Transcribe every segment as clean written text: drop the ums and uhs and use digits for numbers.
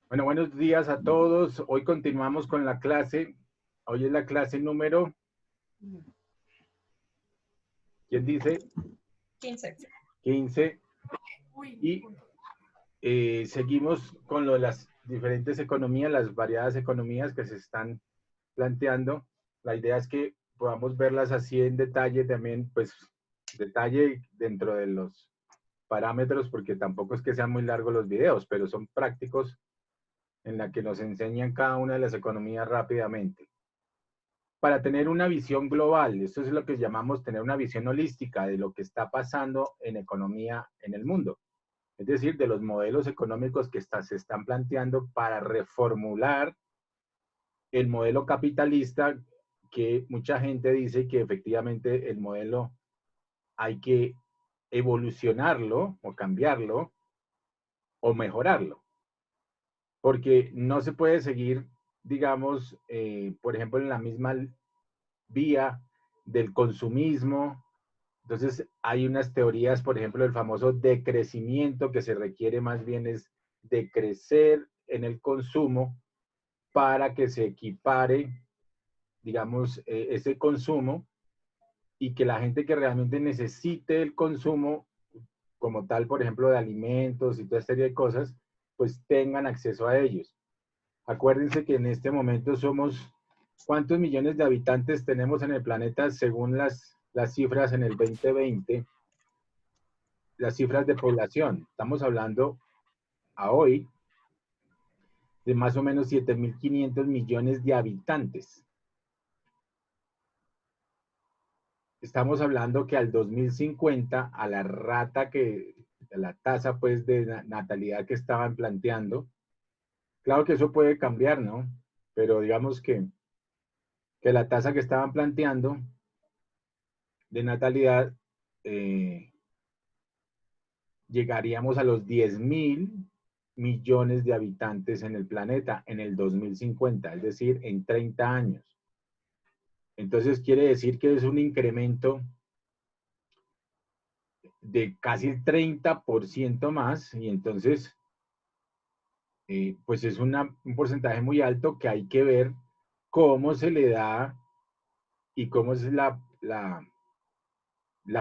Bueno, buenos días a todos. Hoy continuamos con la clase. Hoy es la clase número, ¿quién dice? 15. 15. Y seguimos con lo de las diferentes economías, las variadas economías que se están planteando. La idea es que podamos verlas así en detalle también, pues detalle dentro de los parámetros, porque tampoco es que sean muy largos los videos, pero son prácticos en la que nos enseñan cada una de las economías rápidamente. Para tener una visión global, esto es lo que llamamos tener una visión holística de lo que está pasando en economía en el mundo, es decir, de los modelos económicos que se están planteando para reformular el modelo capitalista, que mucha gente dice que efectivamente el modelo hay que evolucionarlo o cambiarlo o mejorarlo, porque no se puede seguir, digamos, por ejemplo, en la misma vía del consumismo. Entonces, hay unas teorías, por ejemplo, el famoso decrecimiento, que se requiere más bien es decrecer en el consumo para que se equipare, digamos, ese consumo, y que la gente que realmente necesite el consumo como tal, por ejemplo, de alimentos y toda serie de cosas, pues tengan acceso a ellos. Acuérdense que en este momento somos, ¿cuántos millones de habitantes tenemos en el planeta según las cifras en el 2020? Las cifras de población. Estamos hablando a hoy de más o menos 7.500 millones de habitantes. Estamos hablando que al 2050, a la rata que, a la tasa pues de natalidad que estaban planteando, claro que eso puede cambiar, ¿no? Pero digamos que la tasa que estaban planteando de natalidad, eh, llegaríamos a los 10.000 millones de habitantes en el planeta en el 2050, es decir, en 30 años. Entonces quiere decir que es un incremento de casi el 30% más, y entonces pues es un porcentaje muy alto que hay que ver cómo se le da y cómo es la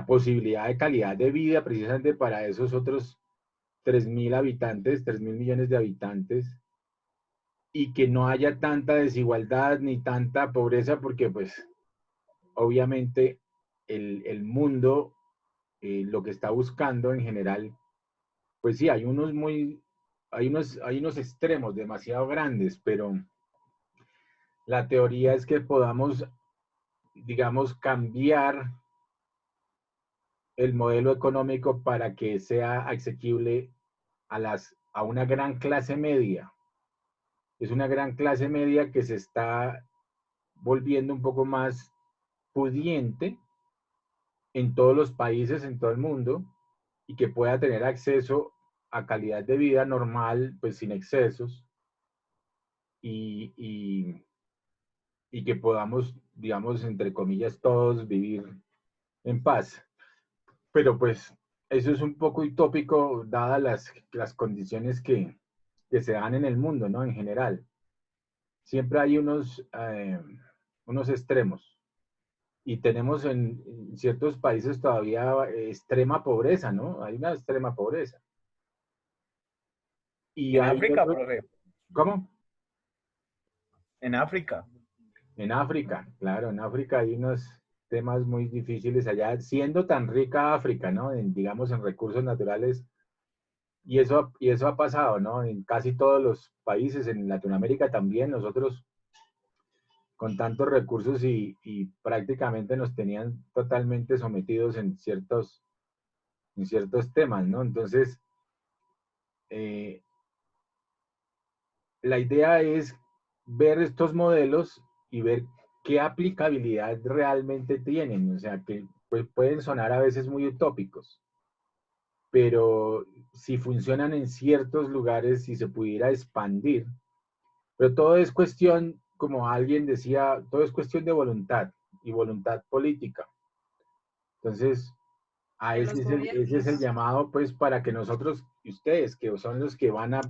posibilidad de calidad de vida precisamente para esos otros 3.000 habitantes, 3.000 millones de habitantes, y que no haya tanta desigualdad ni tanta pobreza, porque pues obviamente el mundo lo que está buscando en general, pues sí, hay unos extremos demasiado grandes, pero la teoría es que podamos, digamos, cambiar el modelo económico para que sea asequible a una gran clase media. Es una gran clase media que se está volviendo un poco más pudiente en todos los países, en todo el mundo, y que pueda tener acceso a calidad de vida normal, pues sin excesos, y, y, y que podamos, digamos, entre comillas, todos vivir en paz. Pero pues eso es un poco utópico dadas las condiciones que se dan en el mundo, ¿no? En general. Siempre hay unos extremos. Y tenemos en ciertos países todavía extrema pobreza, ¿no? Hay una extrema pobreza. Y En hay África, otros, profe. ¿cómo? En África. En África, claro, en África hay unos temas muy difíciles allá, siendo tan rica África, ¿no? Digamos en recursos naturales, y eso ha pasado, ¿no? En casi todos los países, en Latinoamérica también, nosotros con tantos recursos y prácticamente nos tenían totalmente sometidos en ciertos temas, ¿no? Entonces, eh, la idea es ver estos modelos y ver qué aplicabilidad realmente tienen, o sea, que pues, pueden sonar a veces muy utópicos, pero si funcionan en ciertos lugares, si se pudiera expandir, pero todo es cuestión, como alguien decía, todo es cuestión de voluntad y voluntad política. Entonces, De los ese es el gobiernos. llamado, pues, para que nosotros y ustedes, que son los que van a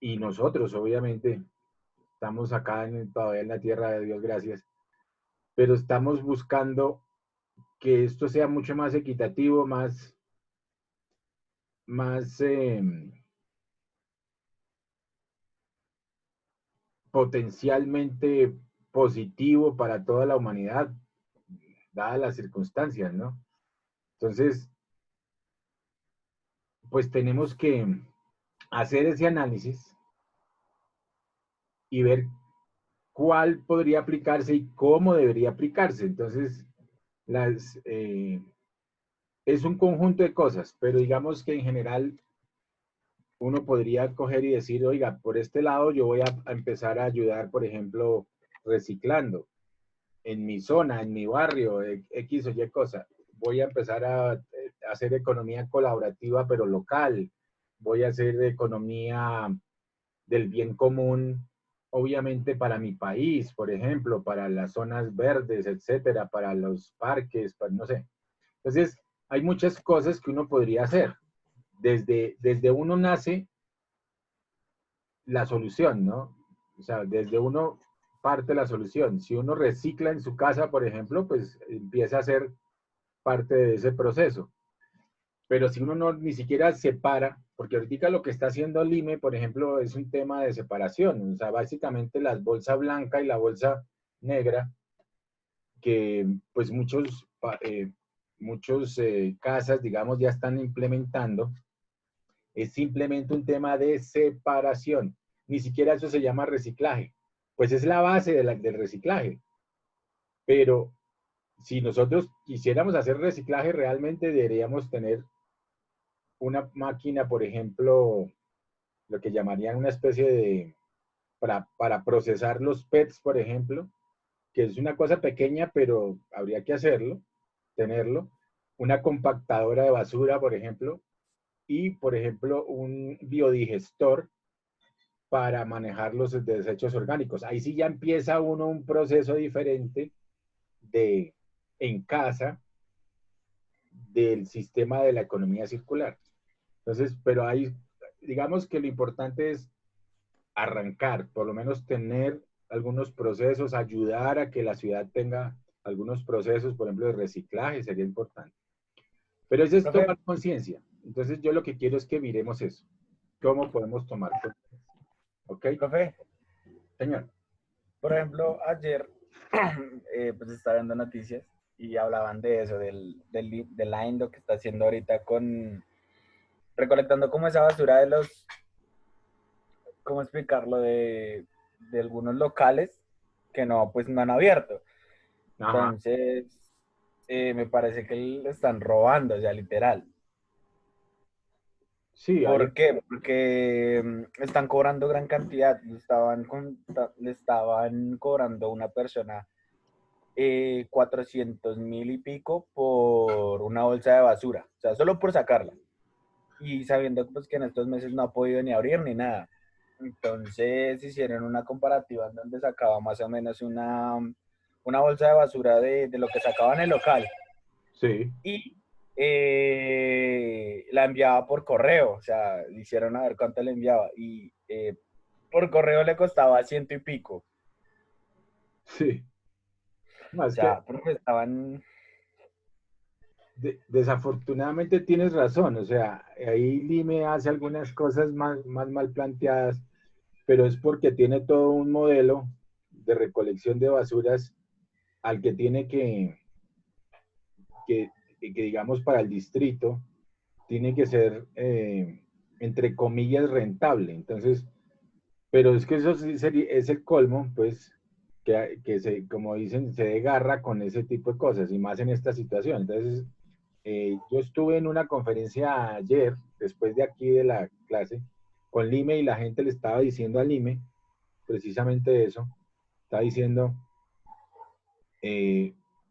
y nosotros, obviamente, estamos acá todavía en la tierra de Dios, gracias, pero estamos buscando que esto sea mucho más equitativo, más potencialmente positivo para toda la humanidad, dadas las circunstancias, ¿no? Entonces, pues tenemos que hacer ese análisis y ver cuál podría aplicarse y cómo debería aplicarse. Entonces, es un conjunto de cosas, pero digamos que en general uno podría coger y decir, oiga, por este lado yo voy a empezar a ayudar, por ejemplo, reciclando en mi zona, en mi barrio, X o Y cosa. Voy a empezar a hacer economía colaborativa, pero local. Voy a hacer economía del bien común, obviamente para mi país, por ejemplo, para las zonas verdes, etcétera, para los parques, para, no sé. Entonces, hay muchas cosas que uno podría hacer. Desde uno nace la solución, ¿no? O sea, desde uno parte la solución. Si uno recicla en su casa, por ejemplo, pues empieza a ser parte de ese proceso. Pero si uno no ni siquiera separa, porque ahorita lo que está haciendo el IME, por ejemplo, es un tema de separación. O sea, básicamente la bolsa blanca y la bolsa negra, que pues muchos casas, digamos, ya están implementando, es simplemente un tema de separación. Ni siquiera eso se llama reciclaje. Pues es la base del reciclaje. Pero si nosotros quisiéramos hacer reciclaje, realmente deberíamos tener una máquina, por ejemplo, lo que llamarían una especie de, para procesar los PETs, por ejemplo, que es una cosa pequeña, pero habría que hacerlo, tenerlo. Una compactadora de basura, por ejemplo, y, por ejemplo, un biodigestor para manejar los desechos orgánicos. Ahí sí ya empieza uno un proceso diferente de, en casa, del sistema de la economía circular. Entonces, pero ahí, digamos que lo importante es arrancar, por lo menos tener algunos procesos, ayudar a que la ciudad tenga algunos procesos, por ejemplo, de reciclaje, sería importante. Pero eso es Profe, tomar conciencia. Entonces, yo lo que quiero es que miremos eso. ¿Cómo podemos tomar conciencia? ¿Ok? profe, Señor. por ejemplo, ayer pues estaba viendo noticias y hablaban de eso, de la Indo que está haciendo ahorita con recolectando como esa basura de los, ¿cómo explicarlo? De algunos locales que no, pues no han abierto. Ajá. Entonces, me parece que le están robando, ya literal. Sí, hay, ¿Por qué? Porque están cobrando gran cantidad. Le estaban cobrando a una persona 400.000 y pico por una bolsa de basura. O sea, solo por sacarla. Y sabiendo pues, que en estos meses no ha podido ni abrir ni nada. Entonces hicieron una comparativa en donde sacaba más o menos una bolsa de basura de lo que sacaba en el local. sí, Y la enviaba por correo, o sea, le hicieron a ver cuánto le enviaba y por correo le costaba 100 y pico. sí. No, O es que sea, porque estaban... desafortunadamente tienes razón, o sea, ahí Lime hace algunas cosas más mal planteadas, pero es porque tiene todo un modelo de recolección de basuras al que tiene que digamos, para el distrito, tiene que ser, entre comillas, rentable. Entonces, pero es que eso sí es el colmo, pues, como dicen, se desgarra con ese tipo de cosas, y más en esta situación. Entonces, yo estuve en una conferencia ayer, después de aquí de la clase, con Lime, y la gente le estaba diciendo a Lime precisamente eso. Está diciendo,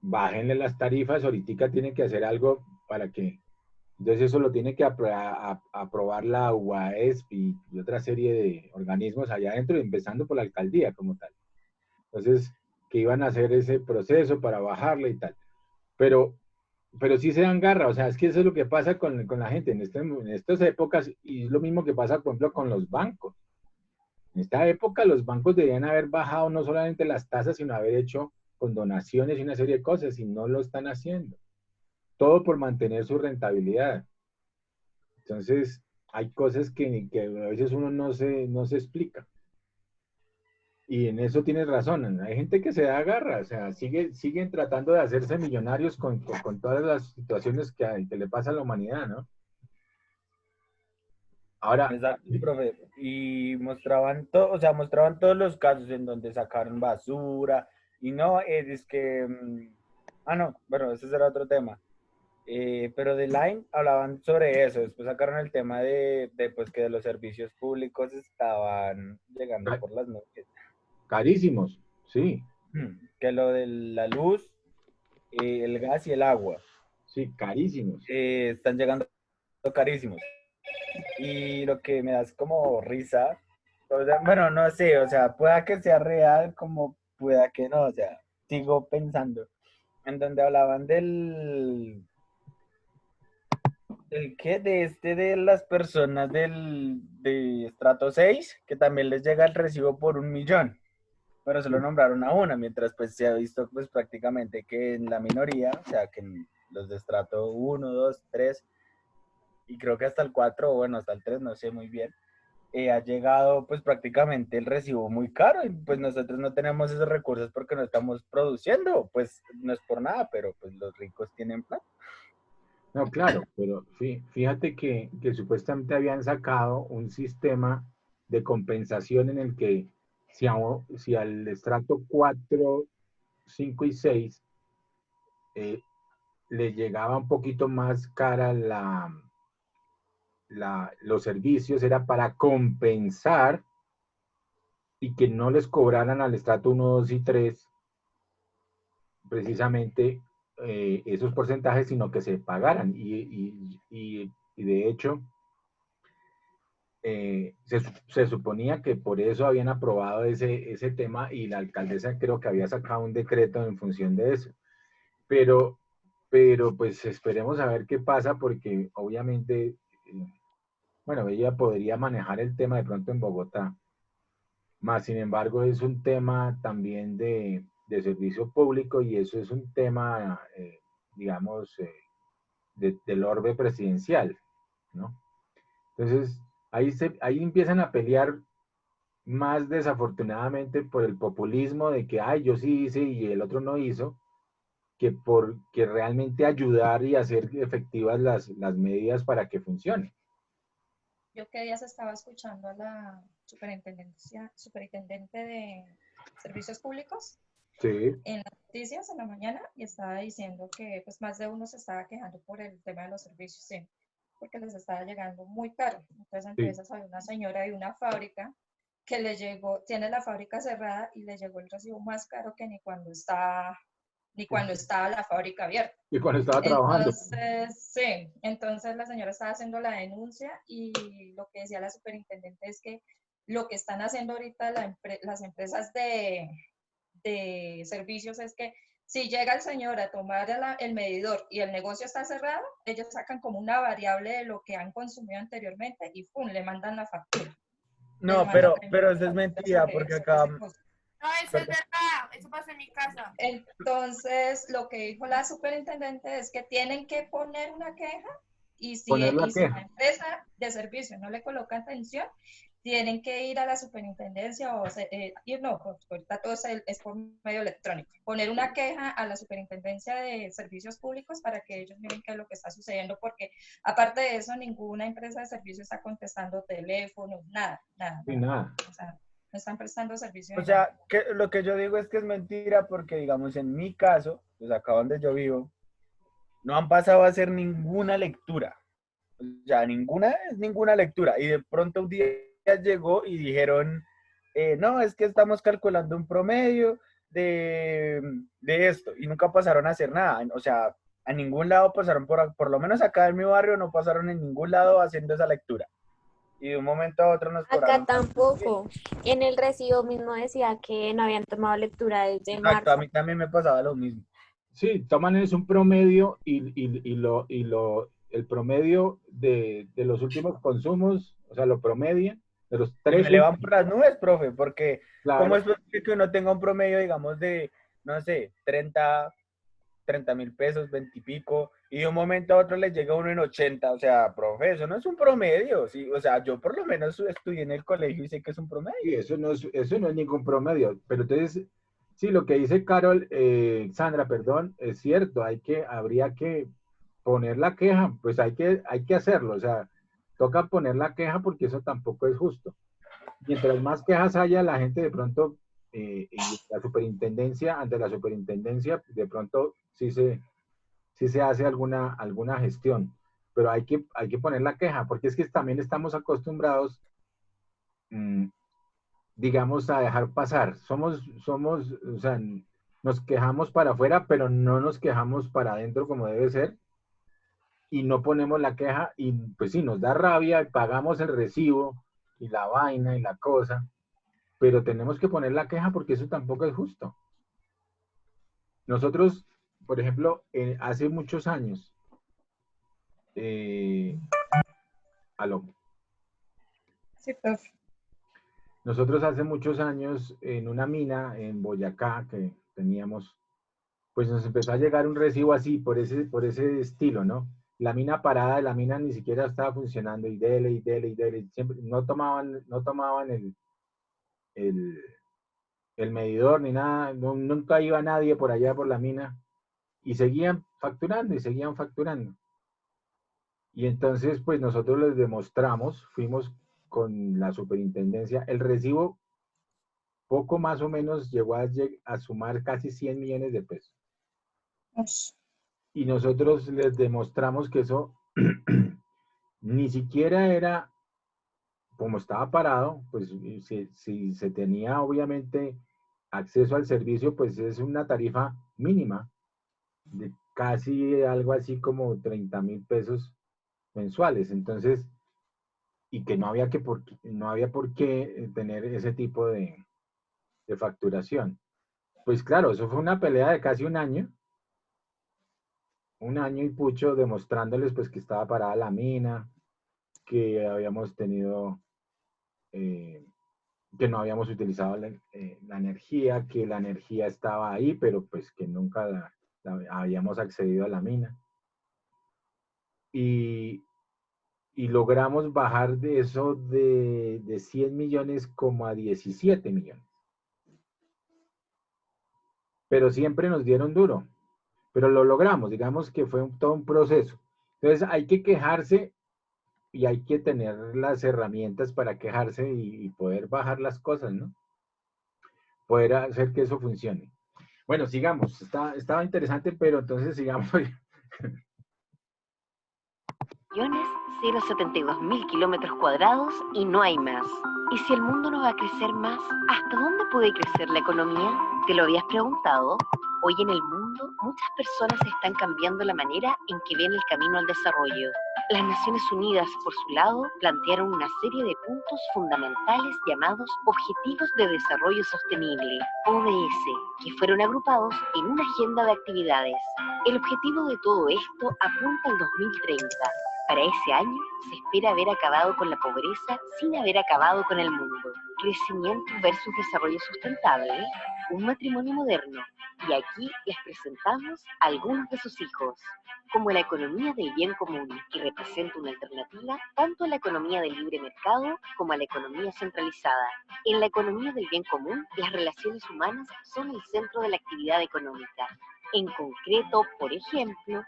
bájenle las tarifas, ahorita tienen que hacer algo para que... Entonces eso lo tiene que aprobar la UASP y otra serie de organismos allá adentro, empezando por la alcaldía como tal. Entonces, que iban a hacer ese proceso para bajarle y tal. Pero sí se dan garra, o sea, es que eso es lo que pasa con la gente en estas épocas, y es lo mismo que pasa, por ejemplo, con los bancos. En esta época los bancos debían haber bajado no solamente las tasas, sino haber hecho condonaciones y una serie de cosas, y no lo están haciendo. Todo por mantener su rentabilidad. Entonces, hay cosas que a veces uno no se explica. Y en eso tienes razón. Hay gente que se da garra, o sea, siguen tratando de hacerse millonarios con todas las situaciones que le pasa a la humanidad, ¿no? Ahora, Exacto, profe. Y mostraban todo, o sea, mostraban todos los casos en donde sacaron basura. Y no, es que, no, bueno, ese será otro tema. Pero de Line hablaban sobre eso. Después sacaron el tema pues, que de los servicios públicos estaban llegando ca- por las nubes. carísimos, sí, Que lo de la luz, el gas y el agua sí, carísimos. están llegando carísimos. Y lo que me da es como risa, o sea, bueno, no sé, o sea, pueda que sea real como pueda que no, o sea, sigo pensando, en donde hablaban del qué, de las personas de estrato 6 que también les llega el recibo por 1.000.000, pero se lo nombraron a una, mientras pues se ha visto pues prácticamente que en la minoría, o sea, que en los de estrato 1 2 3 y creo que hasta el 4 o bueno, hasta el 3 no sé muy bien, ha llegado pues prácticamente el recibo muy caro y pues nosotros no tenemos esos recursos porque no estamos produciendo, pues no es por nada, pero pues los ricos tienen plata. No, claro, pero fíjate que supuestamente habían sacado un sistema de compensación en el que si al estrato 4, 5 y 6 eh, le llegaba un poquito más cara los servicios, era para compensar y que no les cobraran al estrato 1, 2 y 3 precisamente esos porcentajes, sino que se pagaran. Y de hecho, se suponía que por eso habían aprobado ese tema y la alcaldesa creo que había sacado un decreto en función de eso. Pero, pero pues esperemos a ver qué pasa porque obviamente, bueno, ella podría manejar el tema de pronto en Bogotá. Más sin embargo, es un tema también de servicio público y eso es un tema, digamos, del orbe presidencial, ¿no? Entonces, ahí empiezan a pelear más desafortunadamente por el populismo de que, ay, yo sí hice y el otro no hizo, que por que realmente ayudar y hacer efectivas las medidas para que funcione. Yo que días estaba escuchando a la superintendente de servicios públicos Sí, en las noticias en la mañana y estaba diciendo que pues más de uno se estaba quejando por el tema de los servicios, sí, porque les estaba llegando muy caro. Entonces entre sí. esas había una señora de una fábrica que le llegó, tiene la fábrica cerrada y le llegó el recibo más caro que ni cuando estaba la fábrica abierta. Y cuando estaba trabajando. Entonces, sí, entonces la señora estaba haciendo la denuncia y lo que decía la superintendente es que lo que están haciendo ahorita las empresas de servicios es que si llega el señor a tomar el medidor y el negocio está cerrado, ellos sacan como una variable de lo que han consumido anteriormente y ¡pum! Le mandan la factura. Les No, mandan pero la eso es factura mentira, porque sobre acá, ese costo. No, eso es verdad. Eso pasa en mi casa. Entonces, lo que dijo la superintendente es que tienen que poner una queja Poner la y si la queja. empresa de servicio no le coloca atención, tienen que ir a la superintendencia o ir, no, pues ahorita todo es por medio electrónico. Poner una queja a la superintendencia de servicios públicos para que ellos miren qué es lo que está sucediendo, porque aparte de eso, ninguna empresa de servicio está contestando teléfonos, nada, nada, Y nada. nada. O sea, no están prestando servicio o de nada. sea, que lo que yo digo es que es mentira porque, digamos, en mi caso, pues acá donde yo vivo, no han pasado a hacer ninguna lectura. O sea, ninguna lectura. Y de pronto un día llegó y dijeron, no, es que estamos calculando un promedio de esto. Y nunca pasaron a hacer nada. O sea, a ningún lado pasaron, por lo menos acá en mi barrio, no pasaron en ningún lado haciendo esa lectura. Y de un momento a otro nos Acá cobraron. tampoco. En el recibo mismo decía que no habían tomado lectura desde Exacto, a marzo. mí también me pasaba lo mismo. Sí, toman es un promedio el promedio de los últimos consumos, o sea, lo promedian De los Y me 3 le van por las nubes, profe, porque ¿cómo claro, es posible que uno tenga un promedio, digamos, de, no sé, 30.000 pesos, 20 y pico, y de un momento a otro le llega uno en 80? O sea, profe, eso no es un promedio, ¿sí? O sea, yo por lo menos estudié en el colegio y sé que es un sí, promedio. eso no es ningún promedio. Pero entonces, sí, lo que dice Carol, Sandra, perdón, es cierto, habría que poner la queja, pues hay que hacerlo, o sea, toca poner la queja porque eso tampoco es justo. Mientras más quejas haya, la gente de pronto, y la superintendencia, ante la superintendencia, de pronto sí se hace alguna gestión, pero hay que poner la queja, porque es que también estamos acostumbrados, mm, digamos, a dejar pasar. O sea, nos quejamos para afuera, pero no nos quejamos para adentro como debe ser, y no ponemos la queja, y pues sí, nos da rabia, y pagamos el recibo, y la vaina, y la cosa, pero tenemos que poner la queja porque eso tampoco es justo. Nosotros, por ejemplo, hace muchos años, eh, aló, Sí, profe. nosotros hace muchos años en una mina en Boyacá que teníamos, pues nos empezó a llegar un recibo así, por ese estilo, ¿no? La mina parada, la mina ni siquiera estaba funcionando y dele y dele y dele. Siempre, no tomaban el, el medidor ni nada, nunca iba nadie por allá por la mina y seguían facturando y seguían facturando. Y entonces, pues nosotros les demostramos, fuimos con la superintendencia, el recibo poco más o menos llegó a sumar casi 100 millones de pesos. Ush. Y nosotros les demostramos que eso ni siquiera era, como estaba parado, pues si se tenía obviamente acceso al servicio, pues es una tarifa mínima de casi algo así como 30.000 pesos mensuales. Entonces, y que no había por qué tener ese tipo de facturación. Pues claro, eso fue una pelea de casi un año y pucho, demostrándoles pues que estaba parada la mina, que habíamos tenido, eh, que no habíamos utilizado la energía, que la energía estaba ahí, pero pues que nunca habíamos accedido a la mina. Y, y logramos bajar de eso de 100 millones como a 17 millones. Pero siempre nos dieron duro, pero lo logramos, digamos que fue todo un proceso. Entonces hay que quejarse y hay que tener las herramientas para quejarse y poder bajar las cosas, ¿no? Poder hacer que eso funcione. Bueno, sigamos, estaba interesante, pero entonces sigamos. 072.000 kilómetros cuadrados y no hay más. ¿Y si el mundo no va a crecer más, hasta dónde puede crecer la economía? ¿Te lo habías preguntado? Hoy en el mundo, muchas personas están cambiando la manera en que ven el camino al desarrollo. Las Naciones Unidas, por su lado, plantearon una serie de puntos fundamentales llamados Objetivos de Desarrollo Sostenible, ODS, que fueron agrupados en una agenda de actividades. El objetivo de todo esto apunta al 2030. Para ese año se espera haber acabado con la pobreza sin haber acabado con el mundo. Crecimiento versus desarrollo sustentable, un matrimonio moderno. Y aquí les presentamos algunos de sus hijos. Como la economía del bien común, que representa una alternativa tanto a la economía del libre mercado como a la economía centralizada. En la economía del bien común, las relaciones humanas son el centro de la actividad económica. En concreto, por ejemplo,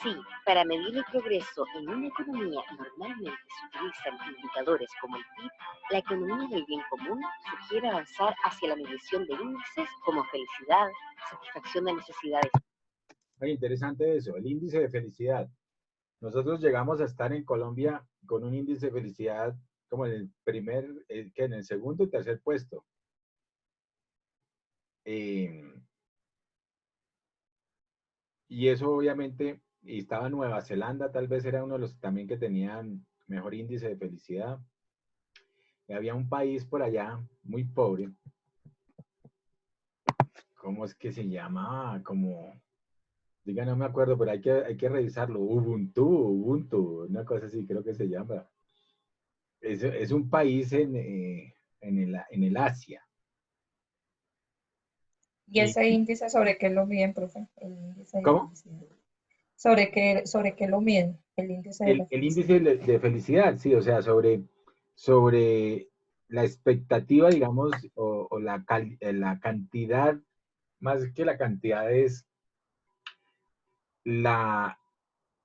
sí, para medir el progreso en una economía normalmente se utilizan indicadores como el PIB, la economía del bien común sugiere avanzar hacia la medición de índices como felicidad, satisfacción de necesidades. Muy interesante eso, el índice de felicidad. Nosotros llegamos a estar en Colombia con un índice de felicidad como en el segundo o tercer puesto. Y eso obviamente, y estaba Nueva Zelanda, tal vez era uno de los también que tenían mejor índice de felicidad. Y había un país por allá muy pobre. ¿Cómo es que se llama? Diga, no me acuerdo, pero hay que revisarlo. Ubuntu, una cosa así creo que se llama. es un país en el Asia. ¿Y ese índice sobre qué lo miden, profe? El índice de ¿Cómo? felicidad. Sobre qué lo miden? El índice de la El felicidad. índice de felicidad, sí, o sea, sobre la expectativa, digamos, o la cantidad, más que la cantidad es la,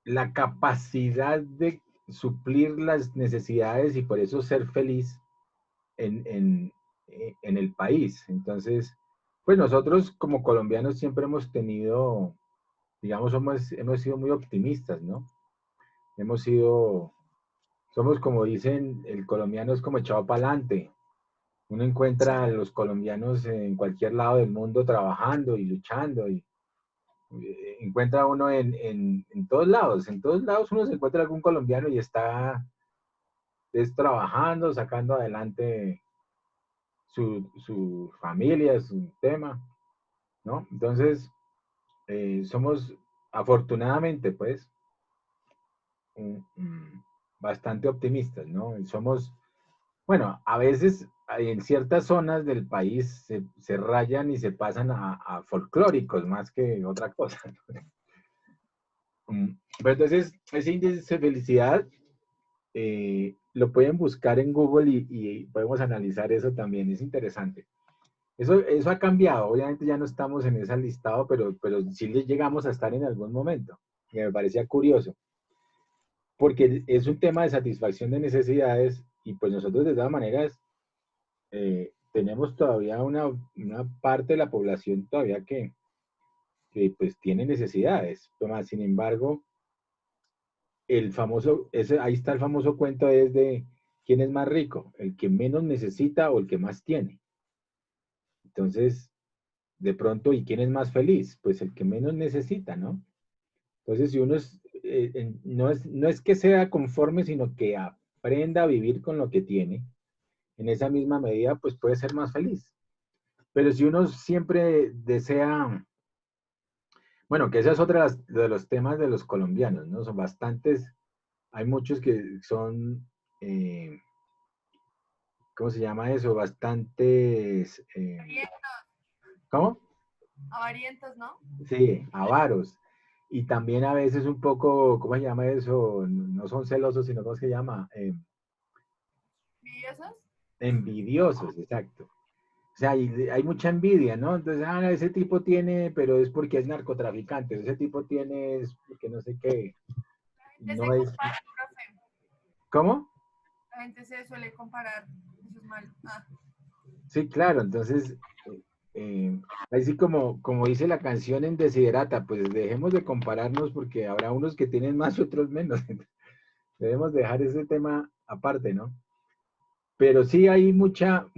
la capacidad de suplir las necesidades y por eso ser feliz en, en, en el país. Entonces, pues nosotros como colombianos siempre hemos tenido, digamos, hemos sido muy optimistas, ¿no? Hemos sido, somos como dicen, el colombiano es como echado para adelante. Uno encuentra a los colombianos en cualquier lado del mundo trabajando y luchando y encuentra uno en todos lados uno se encuentra algún colombiano y está trabajando, sacando adelante su familia, su tema, ¿no? Entonces, somos afortunadamente, pues, bastante optimistas, ¿no? Y somos, bueno, a veces en ciertas zonas del país se rayan y se pasan a folclóricos más que otra cosa. Pero entonces, ese índice de felicidad lo pueden buscar en Google y podemos analizar eso también, es interesante. Eso ha cambiado, obviamente ya no estamos en ese listado, pero sí llegamos a estar en algún momento, que me parecía curioso, porque es un tema de satisfacción de necesidades y pues nosotros de todas maneras tenemos todavía una parte de la población todavía que pues tiene necesidades, pero más, sin embargo, ahí está el famoso cuento es de quién es más rico, el que menos necesita o el que más tiene. Entonces, de pronto, ¿y quién es más feliz? Pues el que menos necesita, ¿no? Entonces, si uno no es que sea conforme, sino que aprenda a vivir con lo que tiene, en esa misma medida, pues puede ser más feliz. Pero si uno siempre desea, bueno, que esa es otra de los temas de los colombianos, ¿no? Son bastantes, hay muchos que son, ¿cómo se llama eso? Bastantes, ¿cómo? Avarientos, ¿no? Sí, avaros. Y también a veces un poco, ¿cómo se llama eso? No son celosos, sino ¿cómo se llama? ¿Envidiosos? Envidiosos, exacto. O sea, hay mucha envidia, ¿no? Entonces, ese tipo tiene, pero es porque es narcotraficante, ese tipo tiene, es porque no sé qué. La gente No se es. compara, profe. ¿Cómo? La gente se suele comparar. Eso es malo. Ah. Sí, claro, entonces, así como dice la canción en Desiderata, pues dejemos de compararnos porque habrá unos que tienen más y otros menos. Debemos dejar ese tema aparte, ¿no? Pero sí hay mucha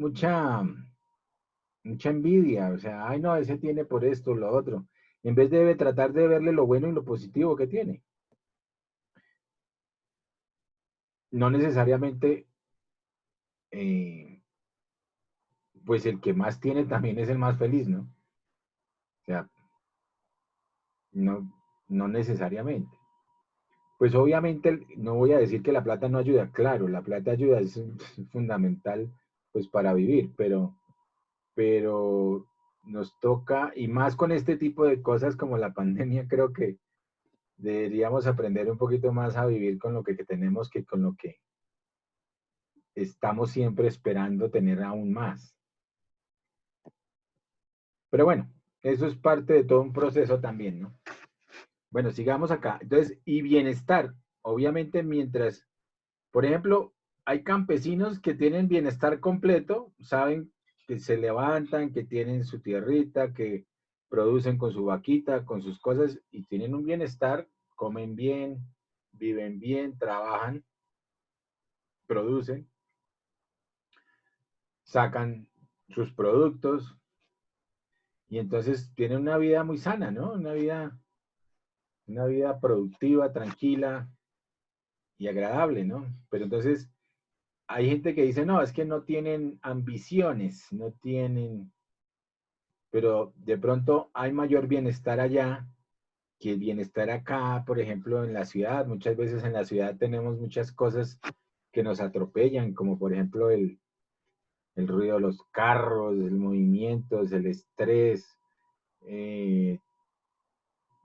envidia, o sea, ay no, ese tiene por esto, lo otro, en vez de tratar de verle lo bueno y lo positivo que tiene. No necesariamente, eh, pues el que más tiene también es el más feliz, ¿no? O sea, no, no necesariamente. Pues obviamente no voy a decir que la plata no ayuda, claro, la plata ayuda, es fundamental pues para vivir, pero nos toca, y más con este tipo de cosas como la pandemia, creo que deberíamos aprender un poquito más a vivir con lo que tenemos que con lo que estamos siempre esperando tener aún más. Pero bueno, eso es parte de todo un proceso también, ¿no? Bueno, sigamos acá. Entonces, y bienestar. Obviamente, mientras, por ejemplo, hay campesinos que tienen bienestar completo, saben que se levantan, que tienen su tierrita, que producen con su vaquita, con sus cosas, y tienen un bienestar, comen bien, viven bien, trabajan, producen, sacan sus productos, y entonces tienen una vida muy sana, ¿no? Una vida productiva, tranquila y agradable, ¿no? Pero entonces hay gente que dice, no, es que no tienen ambiciones, no tienen, pero de pronto hay mayor bienestar allá que el bienestar acá, por ejemplo, en la ciudad. Muchas veces en la ciudad tenemos muchas cosas que nos atropellan, como por ejemplo el ruido de los carros, el movimiento, el estrés,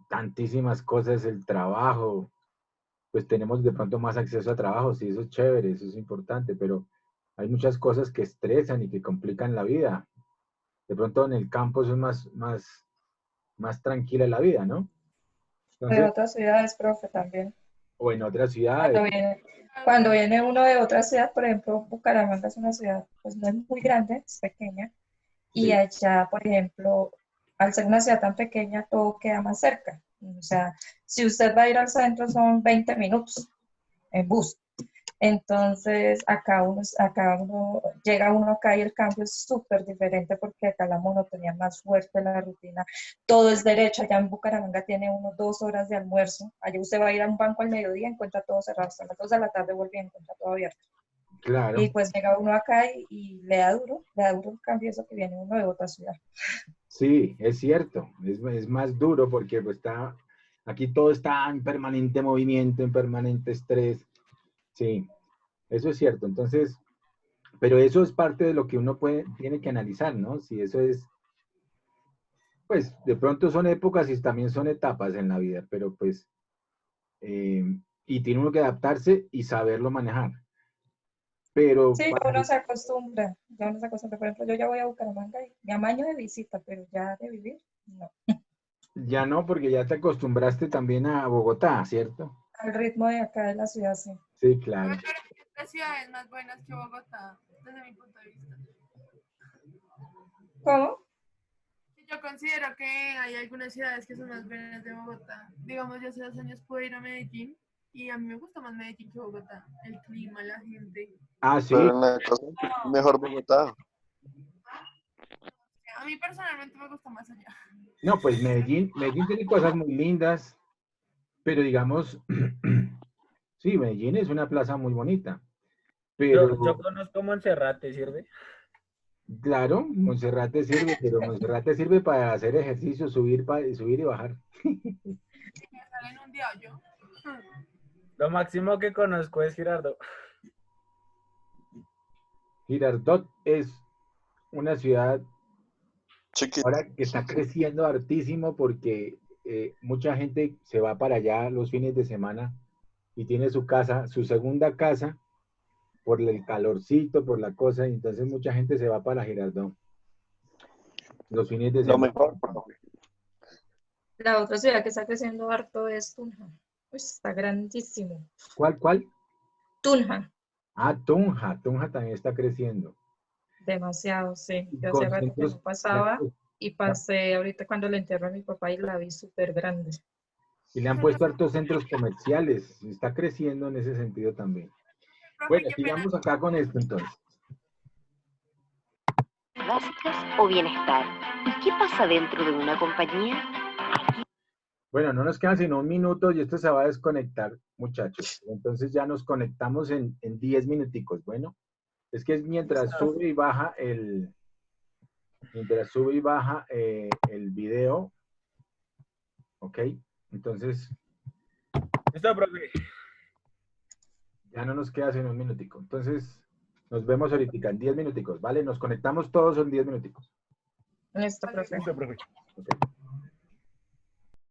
tantísimas cosas, el trabajo. Pues tenemos de pronto más acceso a trabajo, sí, eso es chévere, eso es importante, pero hay muchas cosas que estresan y que complican la vida. De pronto en el campo eso es más tranquila la vida, ¿no? De Entonces, otras ciudades, profe, también. o en otras ciudades, Cuando viene uno de otra ciudad, por ejemplo, Bucaramanga es una ciudad, pues no es muy grande, es pequeña, y sí, allá, por ejemplo, al ser una ciudad tan pequeña, todo queda más cerca. O sea, si usted va a ir al centro son 20 minutos en bus. Entonces, llega uno acá y el cambio es súper diferente porque acá la monotonía es más fuerte, la rutina, todo es derecho. Allá en Bucaramanga tiene uno 2 horas de almuerzo. Allá usted va a ir a un banco al mediodía, encuentra todo cerrado, hasta las 2 de la tarde vuelve y encuentra todo abierto. Y claro, pues llega uno acá y le da duro el cambio eso que viene uno de otra ciudad. sí, es cierto, es más duro porque pues aquí todo está en permanente movimiento, en permanente estrés, sí, eso es cierto. Entonces, pero eso es parte de lo que uno tiene que analizar, ¿no? Si eso es, pues de pronto son épocas y también son etapas en la vida, pero pues, eh, y tiene uno que adaptarse y saberlo manejar. Pero Sí, ya uno se acostumbra, ya uno se acostumbra. Por ejemplo, yo ya voy a Bucaramanga y me amaño de visita, pero ya de vivir, no. ya no, porque ya te acostumbraste también a Bogotá, ¿cierto? Al ritmo de acá de la ciudad, sí. Sí, claro. Hay otras ciudades más buenas que Bogotá, desde mi punto de vista. ¿Cómo? Yo considero que hay algunas ciudades que son más buenas de Bogotá. Digamos, yo hace 2 años pude ir a Medellín y a mí me gusta más Medellín que Bogotá. El clima, la gente. Ah, sí. Pero una cosa, mejor Bogotá. A mí personalmente me gusta más allá. No, pues Medellín tiene cosas muy lindas, pero digamos, sí, Medellín es una plaza muy bonita, Yo pero conozco Monserrate, ¿sirve? claro, Monserrate sirve, pero Monserrate sirve para hacer ejercicio, subir y bajar. Me salen un día yo. Lo máximo que conozco es Girardot. Girardot es una ciudad Chiquito. ahora que está creciendo hartísimo porque mucha gente se va para allá los fines de semana y tiene su casa, su segunda casa, por el calorcito, por la cosa, y entonces mucha gente se va para Girardot los fines de Lo semana. mejor, profe. La otra ciudad que está creciendo harto es Tunja. Uy, está grandísimo. ¿Cuál? Tunja, Ah, Tunja también está creciendo. demasiado, sí. Y Yo hace con rato que centros, no pasaba y pasé ahorita cuando le entierro a mi papá y la vi súper grande. y le han puesto hartos centros comerciales, y está creciendo en ese sentido también. Profe, Bueno, qué pena. sigamos acá con esto entonces. ¿Básicas o bienestar? ¿Y qué pasa dentro de una compañía? Bueno, no nos queda sino un minuto y esto se va a desconectar, muchachos. Entonces ya nos conectamos en 10 minuticos. Bueno, es que es mientras sube y baja el video, ¿ok? Entonces ¿Listo, profe? ya no nos queda sino un minutico. Entonces nos vemos ahorita en 10 minuticos, ¿vale? Nos conectamos todos en 10 minuticos. Listo, profe. Listo, profe. Ok.